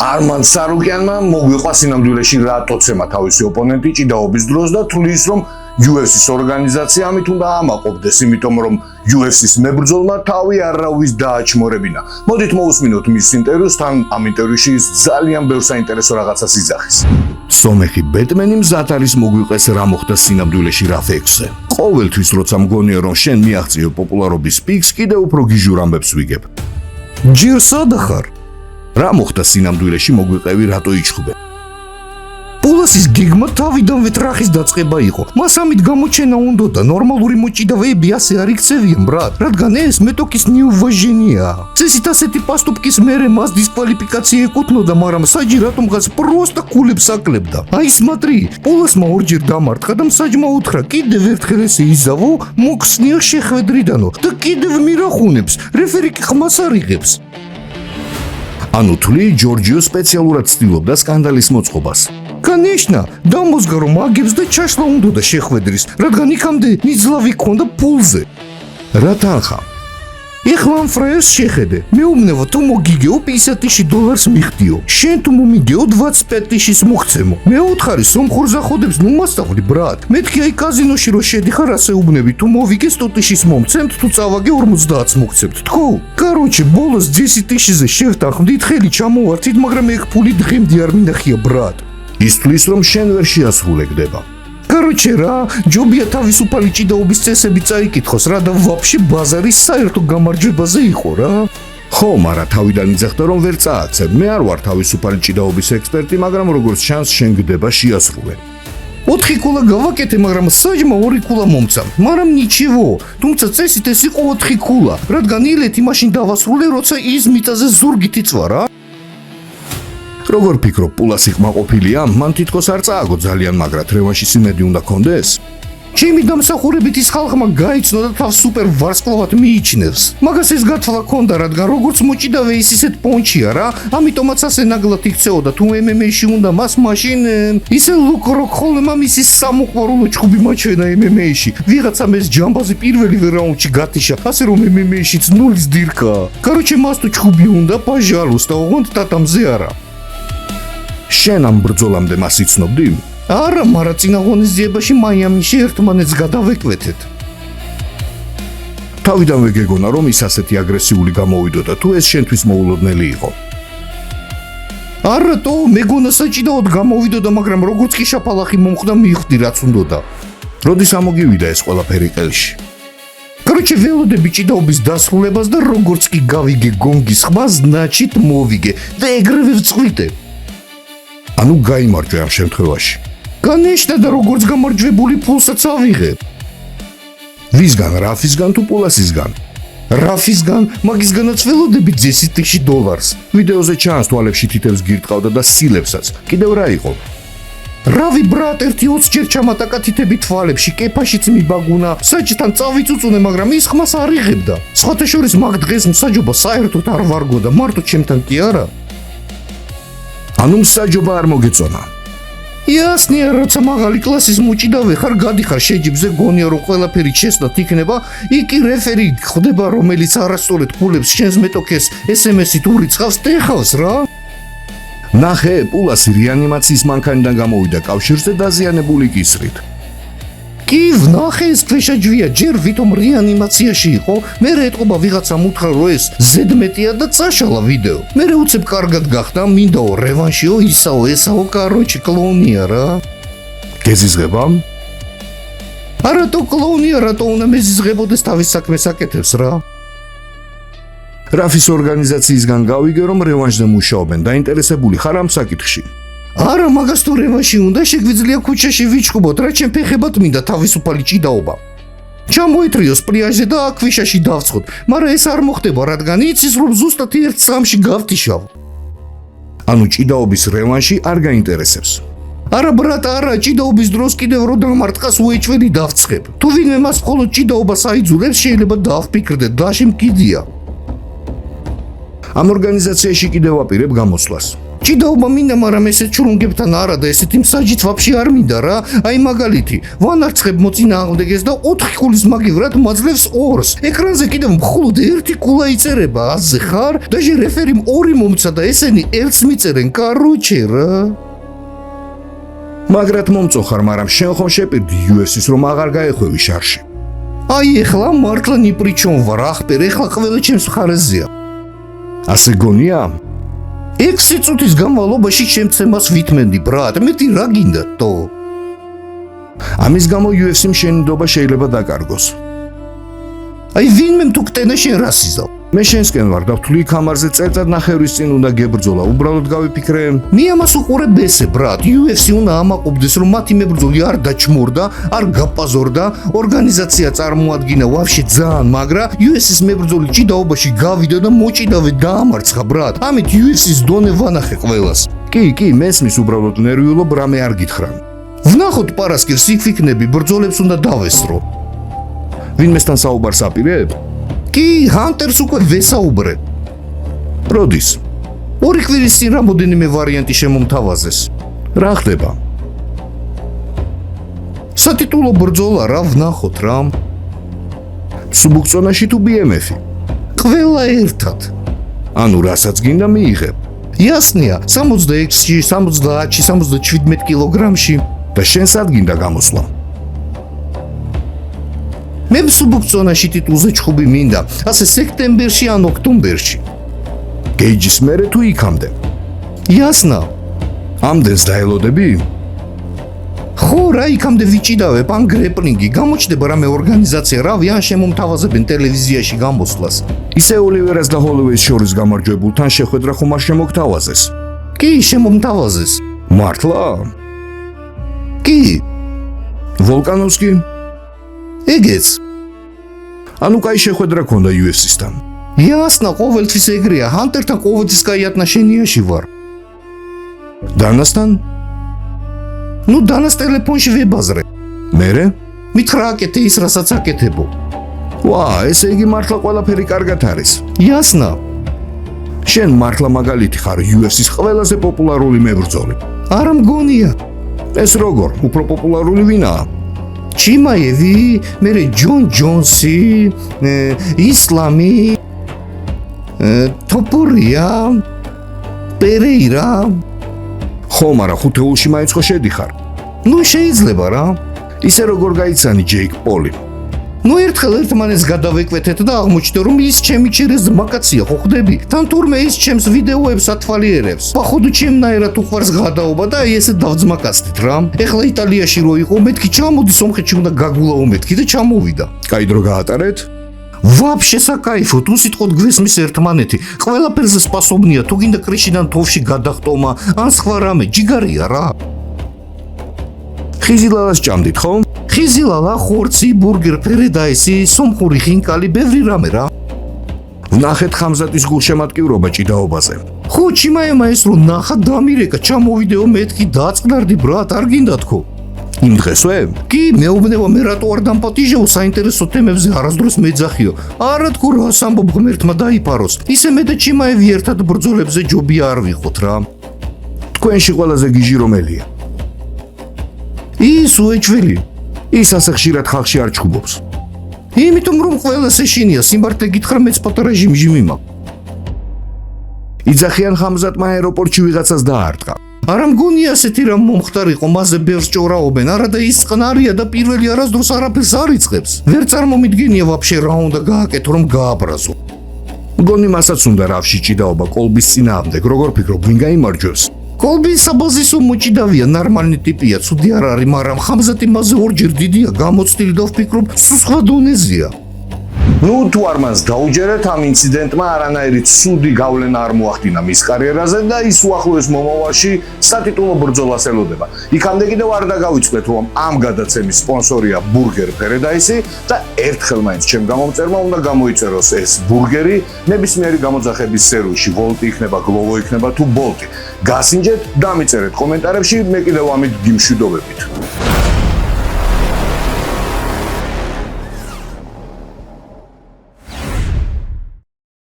არმან სარუკიანმა მოგვიყვა სინამდვილეში რატოცემა თავისი ოპონენტი ჭიდაობის დროს და თulis რომ UFC-ის ორგანიზაცია ამით უნდა ამაყობდეს, იმიტომ რომ UFC-ის მებრძოლმა თავი არავის დააჩმორებინა. მოდით მოვუსმინოთ მის ინტერვიუს, თან ამ ინტერვიუში ძალიან ბევრ საინტერესო რაღაცას იძახის. სომეხი ბეტმენი მზად არის მოგვიყეს რა მოხდა სინამდვილეში RAF-6-ზე. ყოველთვის როცა მგონია რომ შენ მიაღწიო პოპულარობის პიკს, კიდევ უფრო გიჟურ ამბებს ვიგებ. ჯერ სადა ხარ? რა მოხდა სინამდვილეში მოგვიყევი რატო იჩხუბე? პოლასის გეგმა თავიდანვე ტრახის დაწყება იყო. მას ამით გამოჩენა უნდა და ნორმალური მოჭიდავეები ასე არ იქცევიან, ბრატ, რადგან ეს მეტოქის ნიუვაჟენია. წესით ასეთი პასტუპკის მერე მას დისკვალიფიკაცია ეკუთვნოდა, მაგრამ საჯი რატომღაც პროსტა კულებს აკლებდა. აი სმატრი, პოლასმა ორჯერ დამარტყა და მსაჯმა უთხრა, კიდევ ერთხელ ესე იზავო, მოხსნია შეხვედრიდანო და კიდევ მირახუნებს, რეფერი კი ხმას არ იღებს. ანუ თვლი ჯორჯიო სპეციალურად ცდილობდა სკანდალის მოწყობას. Конечно, დამოზგა რომ აგებს და ჩაშლა უნდა შეხვედრის, რადგან იქამდე ნიძლავი ქონდა ფულზე. რა თანხა? ეხლა ამ ფრაერს შეხედე. მეუბნება თუ მოგიგეო $50,000 მიხდიო. შენ თუ მომიგეო $25,000 მოგცემო. მეუთხარი სომხურ ზახოდებს ნუ მასწავლი, ბრატ. მეთქი აი კაზინოში რო შედიხარ ასე უბნები თუ მოვიგე $100,000 მომცემთ თუ წავაგე 50 მოგცემთ. თქო? კაროჩე, ბოლოს $10,000-ზე შევთანხმდით, ხელი ჩამოვართით, მაგრამ ეგ ფული დღემდე არ მინახია, ბრატ. ის თulis რომ შენ ვერ შეასრულებდება. Короче, რა, ჯობია თავისუფალი ჭიდაობის წესები წაიკითხოს, რა და ვაფშე ბაზარის საერთო გამარჯვებაზე იყო რა. ხო, მაგრამ თავიდან იძახდა რომ ვერ წააცებ. მე არ ვარ თავისუფალი ჭიდაობის ექსპერტი, მაგრამ როგორც ჩანს შენ გდება შეასრულე. 4 კულა გავაკეთე, მაგრამ საჯმა 2 კულა მომცა. მაგრამ ნიჩევო, თუმცა წესით ეს იყო 4 კულა, რადგან ილეთი მაშინ დავასრულე, როცა ის მიწაზე ზურგით იწვა რა. როგორ ფიქრობ, პულასი ყმაყოფილია? მან თითქოს არ წააგო ძალიან, მაგრამ რევანშის იმედი უნდა კონდეს. ჩემი დამსახურებით ის ხალხმა გაიცნო და თავს სუპერ ვარსკვლავად მიიჩნევს. მაგას ეს გათვლა ქონდა, რადგან როგორც მოჭიდავე ის ისეთ პონჩია რა, ამიტომაც ასე ნაგლად იქცეოდა თუ MMA-ში უნდა მას მაშინ ისე ლუკროკ ხოლმე მამის ის სამოყვარულო ჩხუბი მაჩვენა MMA-ში. ვიღაცამ ეს ჯამბაზი პირველი რაუნდში გათიშა, ასე რომ MMA-შიც ნულის დირკა. Короче, მას თუ ჩხუბი უნდა, пожалуйста, ოღონდ ტატამზე არა. შენ ამ ბრძოლამდე მას იცნობდი? არა, მაგრამ წინა ღონისძიებაში მაიამიში ერთმანეთს გადავეკვეთეთ. თავიდანვე გეგონა რომ ის ასეთი აგრესიული გამოვიდოდა, თუ ეს შენთვის მოულოდნელი იყო? არა, მეგონა საჭიდაოდ გამოვიდოდა, მაგრამ როგორც კი შაფალახი მომხდა, მივხვდი რაც უნდოდა. როდის ამოგივიდა ეს ყველაფერი ყელში? Короче, ველოდები ჭიდაობის დასრულებას და როგორც კი გავიგე გონგის ხმას, ნაჩით მოვიგე და ეგრევე ვწყვიტე. ანუ გაიმარჯვე ამ შემთხვევაში. Конечно, და როგორც გამარჯვებული ფულსაც ავიღე. ვისგან, RAF-ისგან თუ პოლასისგან? RAF-ისგან, მაგისგანაც ველოდები $10,000. ვიდეოზე ჩანს თვალებში თითებს გირტყავდა და სილებსაც. კიდევ რა იყო? რავი ბრატ, 1-20 ჯერ ჩამატაკა თითები თვალებში, კეფაშიც მიბაგუნა, საჭთან წავიწუწუნე, მაგრამ ის ხმას არ იღებდა. სხვათა შორის მაგ დღეს მსაჯობა საერთოდ არ ვარგოდა, მარტო ჩემთან კი არა. ანუ მსაჯობა არ მოგეწონა. იასნია, როცა მაღალი კლასის მოჭიდავე ხარ, გადიხარ შეჯიბზე, გონია რომ ყველაფერი ჩესნათ იქნება, იქი რეფერი ხდება, რომელიც არასწორად ფულებს შენს მეტოქეს SMS-ით ურიცხავს, ტეხავს რა. ნახე, პულასი რეანიმაციის მანქანიდან გამოვიდა კავშირზე დაზიანებული კისრით. კი, ვნახე, ეს ფეშაჯვია, ჯერ ვითომ რეანიმაციაში იყო, მერე ეტყობა ვიღაცამ უთხრა რომ ეს ზედმეტია და წაშალა ვიდეო. მერე უცებ კარგად გახდა, მინდაო რევანშიო, ისაო, ესაო, კაროჩი, კლოუნია რა. გეზიზღება? არა, კლოუნია, რატო უნდა მეზიზღებოდეს, თავის საქმეს აკეთებს რა. RAF-ის ორგანიზაციისგან გავიგე რომ რევანშზე მუშაობენ, დაინტერესებული ხარ ამ საკითხში? არა, მაგას თუ რევანში უნდა, შეგვიძლია ქუჩაში ვიჩხუბოთ, რა ჩემ ფეხებად მინდა თავისუფალი ჭიდაობა. ჩამოეთრიოს პლიაჟზე და აქ ქვიშაში დავცხოთ, მაგრამ ეს არ მოხდება, რადგან იცის რომ ზუსტად ერთ წამში გავთიშავ. ანუ ჭიდაობის რევანში არ გაინტერესებს? არა ბრატ, არა, ჭიდაობის დროს კიდევ რო დამარტყას უეჭველი დავცხებ. თუ ვინმე მას მხოლოდ ჭიდაობას აიძულებს, შეიძლება დავფიქრდეთ, დაში მკიდია. ამ ორგანიზაციაში კიდევ აპირებ გამოსვლას. ჭიდაობა მინდა, მაგრამ ესეთ ჩრუნგებთან არა და ესეთი მსაჯით ვაფშე არ მინდა რა. აი მაგალითი, ვანარცხებ მოწინააღმდეგეს და 4 ქულის მაგივრად მაძლევს 2-ს. ეკრანზე კიდევ მხოლოდ 1 ქულა იწერება, აზე ხარ? დაჟე რეფერიმ 2 მომცა და ესენი 1-ს მიწერენ, კაროჩე რა. მაგრად მომწოხარ, მაგრამ შენ ხომ შეპირდი UFC-ს რომ აღარ გაეხვევი შარში. აი ეხლა მართლა ნიპრიჩონ ვარ, ახპერ, ეხლა ყველა ჩემს მხარეზეა. ასე გონია? 6 წუთის განმავლობაში შემცემას ვითმენდი, ბრატ, მეტი რა გინდა თო? ამის გამო UFC-მ შენიდობა შეიძლება დაკარგოს. აი ვინმე თუ ქტენა შენ რას იზავ? მე შენსკენ ვარ და ვთვლი კამარზე წელწად ნახევრის წინ უნდა გებრძოლა, უბრალოდ გავიფიქრე. მე ამას უყურებ ბესე, ბრატ, UFC უნდა ამაყობდეს რომ მათი მებრძოლი არ დაჩმორდა, არ გაპაზორდა, ორგანიზაცია წარმოადგინა ვაფშე ძალიან, მაგრამ UFC-ს მებრძოლი ჭიდაობაში გავიდა და მოჭიდავე დაამარცხა, ბრატ. ამით UFC-ს დონე ვანახე ყველას. კი, მესმის, უბრალოდ ნერვიულობ, რამე არ გითხრა. ვნახოთ პარასკევს, იქ ვიქნები, ბრძოლებს უნდა დავესრო. ვინმესთან საუბარს აპირებ? კი, ჰანტერს უკვე ვესაუბრე. როდის? 2 კვირის წინ რამოდენიმე ვარიანტი შემომთავაზეს. რა ხდება? სატიტულო ბრძოლა რა, ვნახოთ რა. სუბუქწონაში თუ BMF-ი? ყველა ერთად. ანუ რასაც გინდა მიიღებ. იასნია, 66-ში, 70-ში, 77 კილოგრამში. და შენ სად გინდა გამოსვლა? მე სუბუქწონაში ტიტულზე ჩხუბი მინდა, ასე სექტემბერში ან ოქტომბერში. გეიჯის მერე თუ იქამდე? იასნა. ამდენს დაელოდები? ხო რა, იქამდე ვიჭიდავებ, ან გრეპლინგი, გამოჩნდება რამე ორგანიზაცია, რავი, ან შემომთავაზებენ ტელევიზიაში გამოსვლას. ისე ოლივერას და ჰოლოვეის შორის გამარჯვებულთან შეხვედრა ხომ არ შემოგთავაზეს? კი, შემომთავაზეს. მართლა? კი, ვოლკანოვსკი? ეგეც. ანუ კაი შეხვედრა ქონდა UFC-სთან. იასნა, ყოველთვის ეგრეა, ჰანტერთან ყოველთვის კაი ატნაშენიაში ვარ. დანასთან? ნუ დანას ტელეფონში ვებაზრე. მერე? მითხრა აკეთე ის, რასაც აკეთებო. ვა, ესე იგი მართლა ყველაფერი კარგად არის. იასნა. შენ მართლა მაგალითი ხარ UFC-ს ყველაზე პოპულარული მებრძოლი. არა მგონია. ეს როგორ? უფრო პოპულარული ვინაა? ჩიმაევი, მერე ჯონ ჯონსი, ისლამი, თოპურია, პერეირა. ხო, მაგრამ ხუთეულში მაინც ხო შედიხარ. ნუ შეიძლება რა. ისე როგორ გაიცანი ჯეიკ პოლი? ნუ ერთხელ ერთმანეთს გადავეკვეთეთ და აღმოჩნდა რომ ის ჩემი ჩერეს მაკაცია, ხო ხვდები? თან თურმე ის ჩემს ვიდეოებს ათვალიერებს. походу ჩემნაირად უყვარს გადაობა და აი ესე დავძმაკაცდით რა. ეხლა იტალიაში რო იყო, მეთქი ჩამოდი სომხეთში უნდა გაგულაო მეთქი და ჩამოვიდა. კაი დრო გაატარეთ? ვაფშე საკაიფო, თუ სიტყვოდ გვესმის ერთმანეთი. ყველაფერზე სპასობნია, თუ გინდა კრიშიდან თოვში გადახტომა, ან სხვა რამე, ჯიგარია რა. ხიზილალას ჭამდით, ხო? ხიზილალა, ხორცი, ბურგერ, ფერედაისი, სომხური ხინკალი, ბევრი რამე რა. ვნახეთ ხამზატის გულშემატკივრობა ჭიდაობაზე. ხო, ჩიმაემა ეს რო ნახა დამირეკა, ჩამოვიდეო მეთქი დაწყდარდი, ბრატ, არ გინდა თქო. იმ დღესვე? კი, მეუბნება მე რატო არ დამპატიჟეო საინტერესო თემებზე არასდროს მეძახიო. არა თქო რას ამბობ ღმერთმა დაიფაროს. ისე მე და ჩიმაევი ერთად ბრძოლებზე ჯობია არ ვიყოთ რა. თქვენში ყველაზე გიჟი რომელია? ის უეჭველი. ის ასე ხშირად ხალხში არ ჩხუბობს. იმიტომ რომ ყველას ეშინია, სიმართლე გითხრა მეც პატარა ჟიმჟიმი მაქვს. იძახიან ხამზატმა აეროპორტში ვიღაცას დაარტყა. არა მგონია ასეთი რამ მომხდარიყო, მასზე ბევრს ჭორაობენ, არა და ის წყნარია და პირველი არასდროს არაფერს არ იწყებს. ვერ წარმომიდგენია ვაფშე რა უნდა გააკეთო რომ გააბრაზო. მგონი მასაც უნდა რავში ჭიდაობა კოლბის წინააღმდეგ, როგორ ფიქრობ, ვინ გაიმარჯვებს? კოლბი საბაზისო მოჭიდავია, ნორმალნი ტიპია, ცუდი არ არის, მაგრამ ხამზატი მასზე ორჯერ დიდია, გამოცდილი და ვფიქრობ, სულ სხვა დონეზეა. ნუ თუ არ მას დაუჯერეთ, ამ ინციდენტმა არანაირი ცუდი გავლენა არ მოახდინა მის კარიერაზე და ის უახლოეს მომავალში სატიტულო ბრძოლას ელოდება. იქამდე კიდევ არ დაგავიწყდეთ, რომ ამ გადაცემის სპონსორია ბურგერ ფერედაისი და ერთხელ მაინც ჩემ გამომწერმა უნდა გამოიწეროს ეს ბურგერი ნებისმიერი გამოძახების სერვისში, ვოლტი იქნება, გლოვო იქნება თუ ბოლტი. გასინჯეთ, დამიწერეთ კომენტარებში, მე კიდევ ამით გიმშვიდობებით.